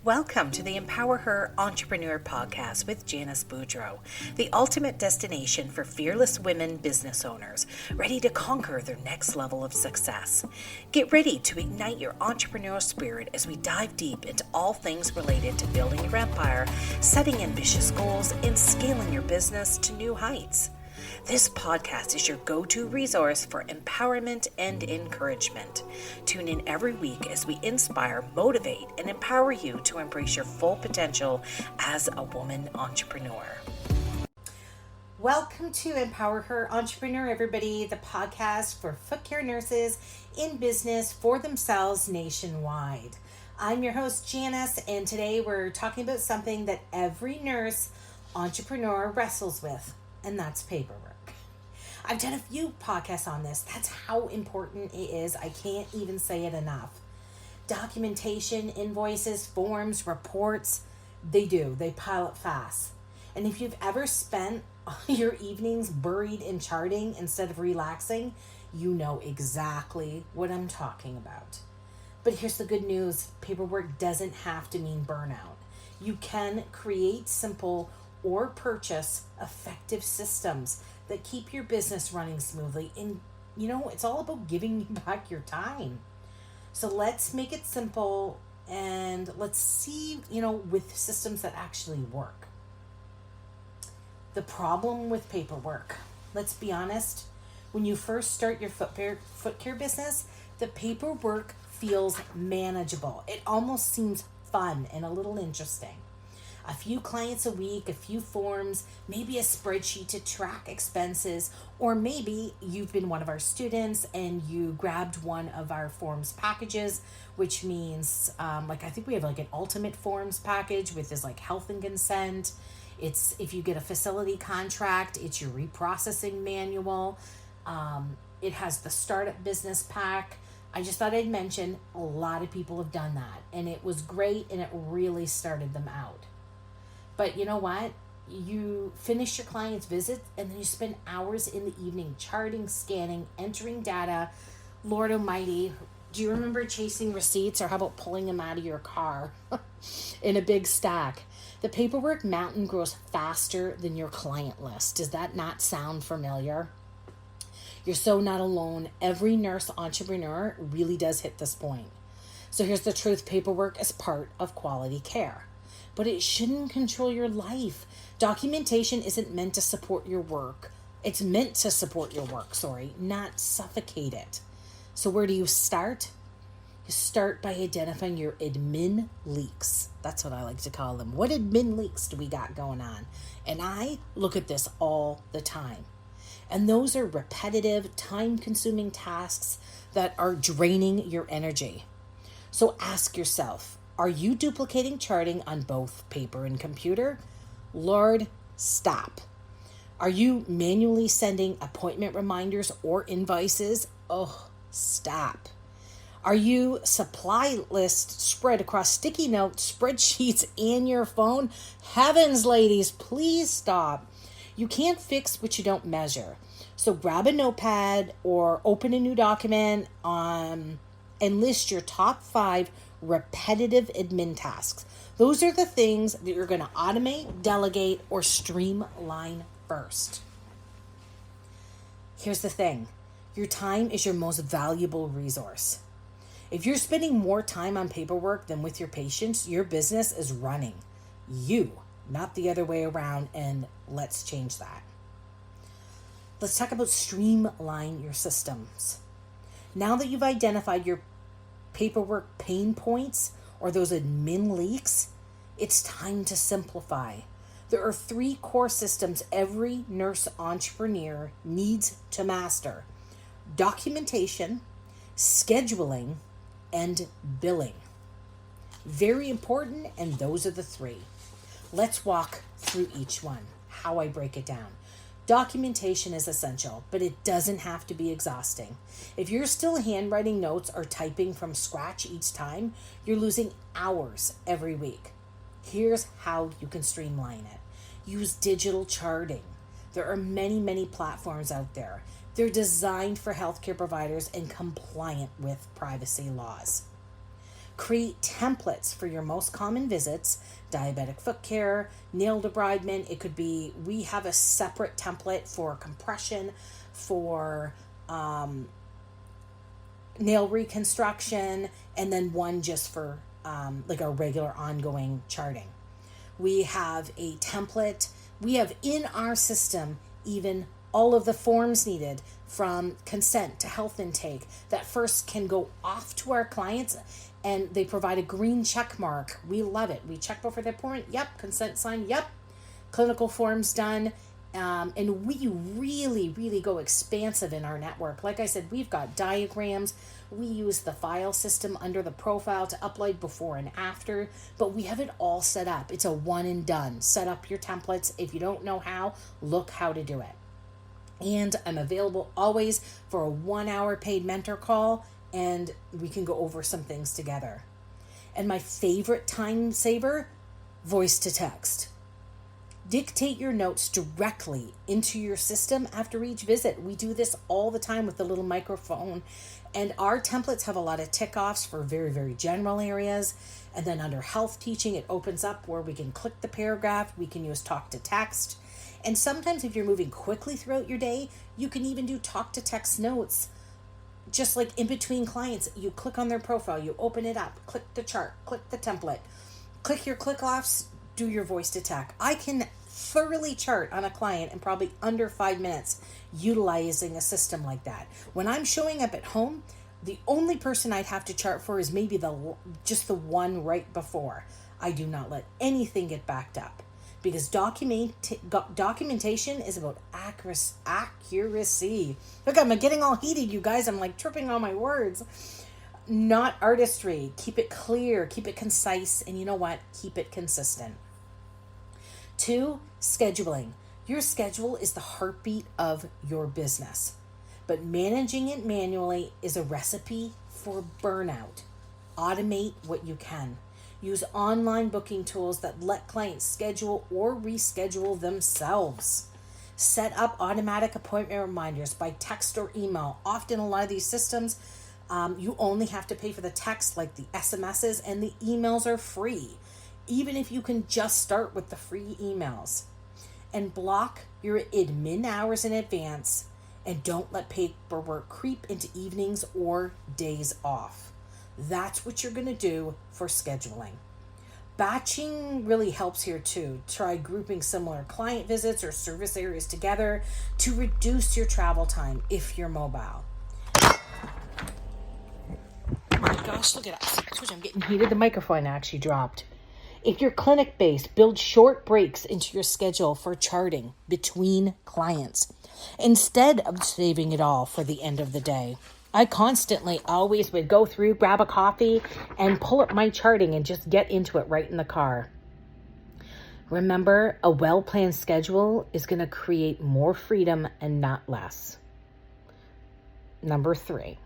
Welcome to the Empower Her Entrepreneur Podcast with Janice Boudreau, the ultimate destination for fearless women business owners ready to conquer their next level of success. Get ready to ignite your entrepreneurial spirit as we dive deep into all things related to building your empire, setting ambitious goals, and scaling your business to new heights. This podcast is your go-to resource for empowerment and encouragement. Tune in every week as we inspire, motivate, and empower you to embrace your full potential as a woman entrepreneur. Welcome to Empower Her Entrepreneur, everybody, the podcast for foot care nurses in business for themselves nationwide. I'm your host, Janice, and today we're talking about something that every nurse entrepreneur wrestles with, and that's paperwork. I've done a few podcasts on this. That's how important it is. I can't even say it enough. Documentation, invoices, forms, reports, they pile up fast. And if you've ever spent your evenings buried in charting instead of relaxing, you know exactly what I'm talking about. But here's the good news. Paperwork doesn't have to mean burnout. You can create simple or purchase effective systems that keep your business running smoothly. And, it's all about giving you back your time. So let's make it simple and let's see, with systems that actually work. The problem with paperwork, let's be honest, when you first start your foot care business, the paperwork feels manageable. It almost seems fun and a little interesting. A few clients a week, a few forms, maybe a spreadsheet to track expenses, or maybe you've been one of our students and you grabbed one of our forms packages, which means I think we have an ultimate forms package with this health and consent. It's if you get a facility contract, it's your reprocessing manual. It has the startup business pack. I just thought I'd mention a lot of people have done that, and it was great, and it really started them out. But you know what? You finish your client's visit and then you spend hours in the evening charting, scanning, entering data. Lord Almighty, do you remember chasing receipts, or how about pulling them out of your car in a big stack? The paperwork mountain grows faster than your client list. Does that not sound familiar? You're so not alone. Every nurse entrepreneur really does hit this point. So here's the truth. Paperwork is part of quality care. But it shouldn't control your life. Documentation isn't meant to support your work. It's meant to support your work, not suffocate it. So where do you start? You start by identifying your admin leaks. That's what I like to call them. What admin leaks do we got going on? And I look at this all the time. And those are repetitive, time-consuming tasks that are draining your energy. So ask yourself, are you duplicating charting on both paper and computer? Lord, stop. Are you manually sending appointment reminders or invoices? Oh, stop. Are you supply list spread across sticky notes, spreadsheets, and your phone? Heavens, ladies, please stop. You can't fix what you don't measure. So grab a notepad or open a new document and list your top 5 repetitive admin tasks. Those are the things that you're going to automate, delegate, or streamline first. Here's the thing. Your time is your most valuable resource. If you're spending more time on paperwork than with your patients, your business is running. You, not the other way around, and let's change that. Let's talk about streamline your systems. Now that you've identified your paperwork pain points or those admin leaks, it's time to simplify. There are 3 core systems every nurse entrepreneur needs to master: documentation, scheduling, and billing. Very important, and those are the 3. Let's walk through each one, how I break it down. Documentation is essential, but it doesn't have to be exhausting. If you're still handwriting notes or typing from scratch each time, you're losing hours every week. Here's how you can streamline it. Use digital charting. There are many platforms out there. They're designed for healthcare providers and compliant with privacy laws. Create templates for your most common visits, diabetic foot care, nail debridement. It could be, we have a separate template for compression, for nail reconstruction, and then one just for like our regular ongoing charting. We have a template. We have in our system even all of the forms needed, from consent to health intake, that first can go off to our clients, and they provide a green check mark. We love it. We check before the appointment. Yep. Consent signed. Yep. Clinical forms done. And we really go expansive in our network. Like I said, we've got diagrams. We use the file system under the profile to upload before and after, but we have it all set up. It's a one and done. Set up your templates. If you don't know how, look how to do it. And I'm available always for a 1 hour paid mentor call, and we can go over some things together. And my favorite time saver, voice to text. Dictate your notes directly into your system after each visit. We do this all the time with the little microphone, and our templates have a lot of tick offs for very general areas. And then under health teaching, it opens up where we can click the paragraph. We can use talk to text. And sometimes if you're moving quickly throughout your day, you can even do talk to text notes. Just like in between clients, you click on their profile, you open it up, click the chart, click the template, click your click offs, do your voice to text. I can thoroughly chart on a client in probably under 5 minutes utilizing a system like that. When I'm showing up at home, the only person I'd have to chart for is maybe just the one right before. I do not let anything get backed up, because documentation is about accuracy. Look, I'm getting all heated, you guys. I'm like tripping on my words. Not artistry. Keep it clear, keep it concise, and you know what? Keep it consistent. 2, scheduling. Your schedule is the heartbeat of your business, but managing it manually is a recipe for burnout. Automate what you can. Use online booking tools that let clients schedule or reschedule themselves. Set up automatic appointment reminders by text or email. Often a lot of these systems, you only have to pay for the text, like the SMSs, and the emails are free, even if you can just start with the free emails. And block your admin hours in advance, and don't let paperwork creep into evenings or days off. That's what you're going to do for scheduling. Batching really helps here too. Try grouping similar client visits or service areas together to reduce your travel time if you're mobile. Oh my gosh, look at that. I'm getting heated. The microphone actually dropped. If you're clinic-based, build short breaks into your schedule for charting between clients instead of saving it all for the end of the day. I constantly always would go through, grab a coffee, and pull up my charting and just get into it right in the car. Remember, a well-planned schedule is going to create more freedom and not less. Number 3,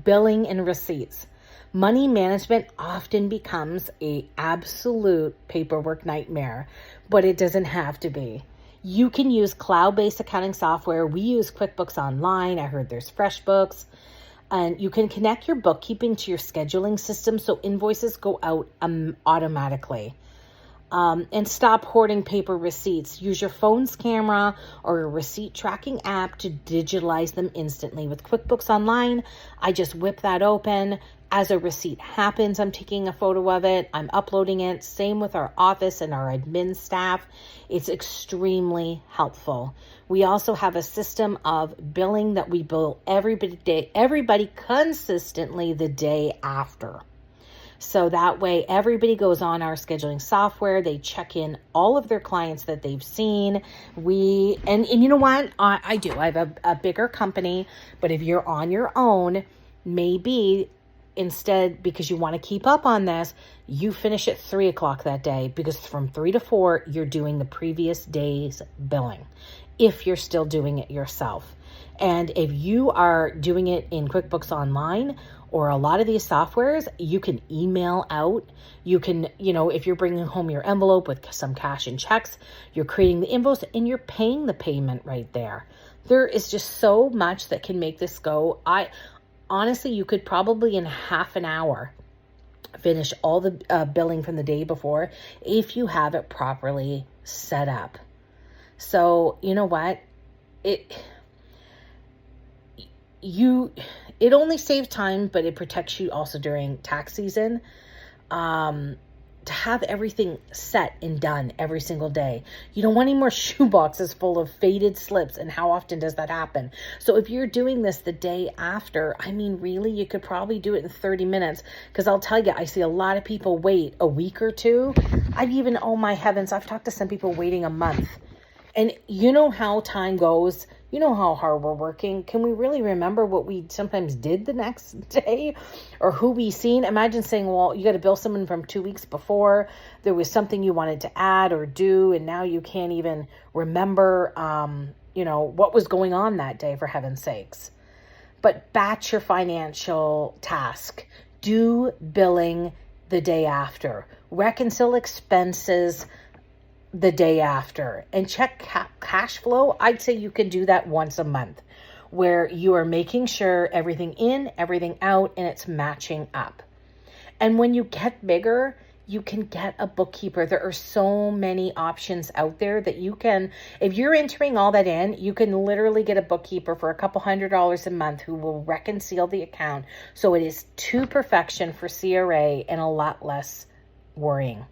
billing and receipts. Money management often becomes an absolute paperwork nightmare, but it doesn't have to be. You can use cloud-based accounting software. We use QuickBooks Online. I heard there's FreshBooks. And you can connect your bookkeeping to your scheduling system so invoices go out automatically. And stop hoarding paper receipts. Use your phone's camera or a receipt tracking app to digitalize them instantly. With QuickBooks Online, I just whip that open. As a receipt happens, I'm taking a photo of it. I'm uploading it. Same with our office and our admin staff. It's extremely helpful. We also have a system of billing that we bill everybody consistently the day after. So that way everybody goes on our scheduling software. They check in all of their clients that they've seen. And you know what? I do. I have a bigger company, but if you're on your own, maybe instead, because you want to keep up on this, you finish at 3 o'clock that day, because from 3 to 4, you're doing the previous day's billing, if you're still doing it yourself. And if you are doing it in QuickBooks Online or a lot of these softwares, you can email out. You can, if you're bringing home your envelope with some cash and checks, you're creating the invoice and you're paying the payment right there. There is just so much that can make this go. Honestly, you could probably in half an hour Finish all the billing from the day before if you have it properly set up. So you know what? It only saves time, but it protects you also during tax season. To have everything set and done every single day. You don't want any more shoe boxes full of faded slips. And how often does that happen? So if you're doing this the day after, I mean, really, you could probably do it in 30 minutes. Because I'll tell you, I see a lot of people wait a week or two. Oh my heavens, I've talked to some people waiting a month. And you know how time goes. You know how hard we're working. Can we really remember what we sometimes did the next day or who we seen? Imagine saying, well, you got to bill someone from 2 weeks before. There was something you wanted to add or do, and now you can't even remember, what was going on that day, for heaven's sakes. But batch your financial task. Do billing the day after. Reconcile expenses the day after and check cash flow. I'd say you can do that once a month where you are making sure everything in, everything out, and it's matching up. And when you get bigger, you can get a bookkeeper. There are so many options out there that you can, if you're entering all that in, you can literally get a bookkeeper for a couple $100 a month who will reconcile the account so it is to perfection for CRA and a lot less worrying.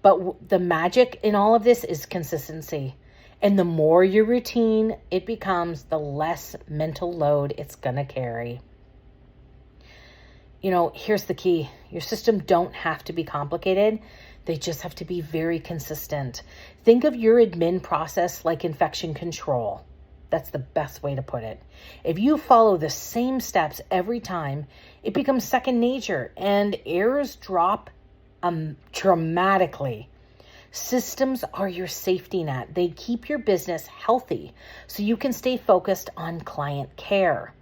But the magic in all of this is consistency. And the more your routine it becomes, the less mental load it's going to carry. Here's the key. Your system don't have to be complicated. They just have to be very consistent. Think of your admin process like infection control. That's the best way to put it. If you follow the same steps every time, it becomes second nature and errors drop dramatically. Systems are your safety net. They keep your business healthy so you can stay focused on client care.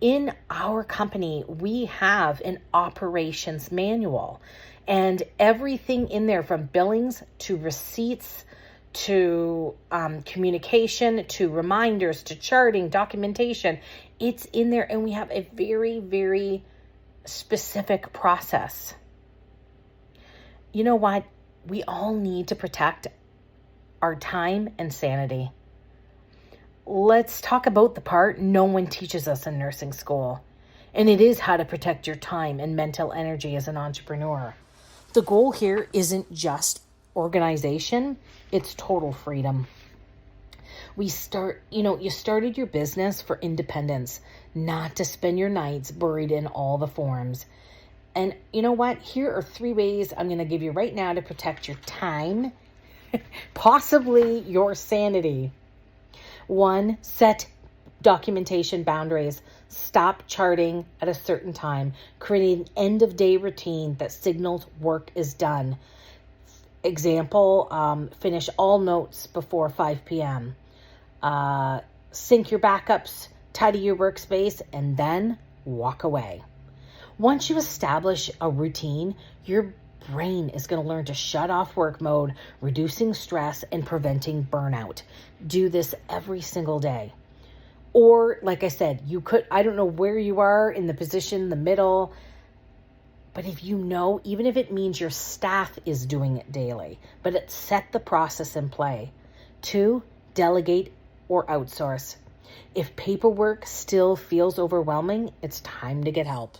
In our company, we have an operations manual and everything in there from billings to receipts to communication to reminders to charting, documentation. It's in there, and we have a very, very specific process. You know what? We all need to protect our time and sanity. Let's talk about the part no one teaches us in nursing school. And it is how to protect your time and mental energy as an entrepreneur. The goal here isn't just organization, it's total freedom. You started your business for independence, not to spend your nights buried in all the forms. And you know what? Here are 3 ways I'm going to give you right now to protect your time, possibly your sanity. 1, set documentation boundaries. Stop charting at a certain time. Create an end-of-day routine that signals work is done. Example, finish all notes before 5 p.m. Sync your backups, tidy your workspace, and then walk away. Once you establish a routine, your brain is going to learn to shut off work mode, reducing stress and preventing burnout. Do this every single day. Or, like I said, I don't know where you are in the position, the middle, but if even if it means your staff is doing it daily, but set the process in play. 2, delegate or outsource. If paperwork still feels overwhelming, it's time to get help.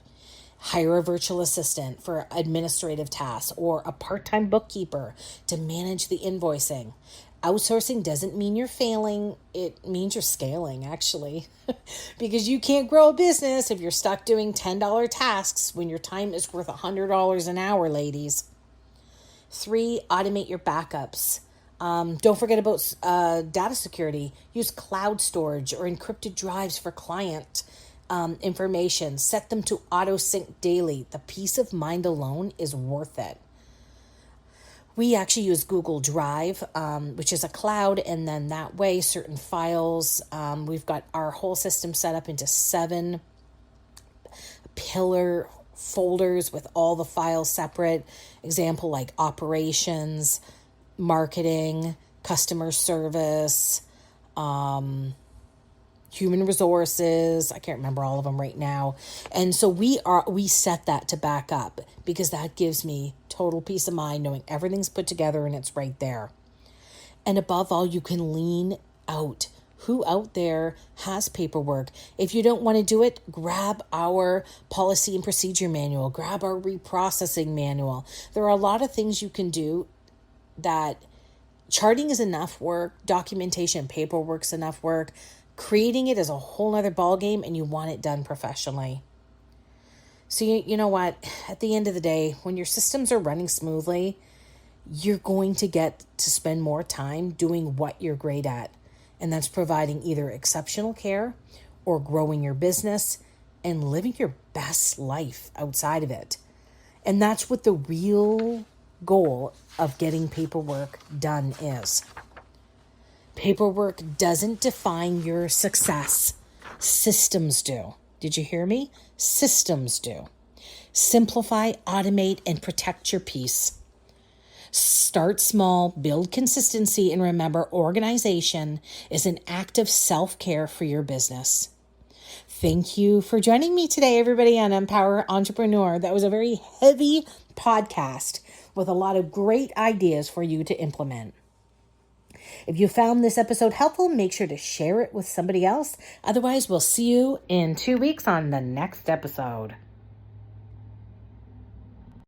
Hire a virtual assistant for administrative tasks or a part-time bookkeeper to manage the invoicing. Outsourcing doesn't mean you're failing. It means you're scaling, actually, because you can't grow a business if you're stuck doing $10 tasks when your time is worth $100 an hour, ladies. 3, automate your backups. Don't forget about data security. Use cloud storage or encrypted drives for client information. Set them to auto sync daily. The peace of mind alone is worth it. We actually use Google Drive, which is a cloud, and then that way certain files, we've got our whole system set up into 7 pillar folders with all the files separate. Example, like operations, marketing, customer service, human resources. I can't remember all of them right now. And so we set that to back up because that gives me total peace of mind knowing everything's put together and it's right there. And above all, you can lean out. Who out there has paperwork? If you don't want to do it, grab our policy and procedure manual, grab our reprocessing manual. There are a lot of things you can do. That charting is enough work, documentation, paperwork's enough work. Creating it is a whole other ballgame, and you want it done professionally. So you know what? At the end of the day, when your systems are running smoothly, you're going to get to spend more time doing what you're great at. And that's providing either exceptional care or growing your business and living your best life outside of it. And that's what the real goal of getting paperwork done is. Paperwork doesn't define your success. Systems do. Did you hear me? Systems do. Simplify, automate, and protect your peace. Start small, build consistency, and remember, organization is an act of self-care for your business. Thank you for joining me today, everybody, on Empower Entrepreneur. That was a very heavy podcast with a lot of great ideas for you to implement. If you found this episode helpful, make sure to share it with somebody else. Otherwise, we'll see you in 2 weeks on the next episode.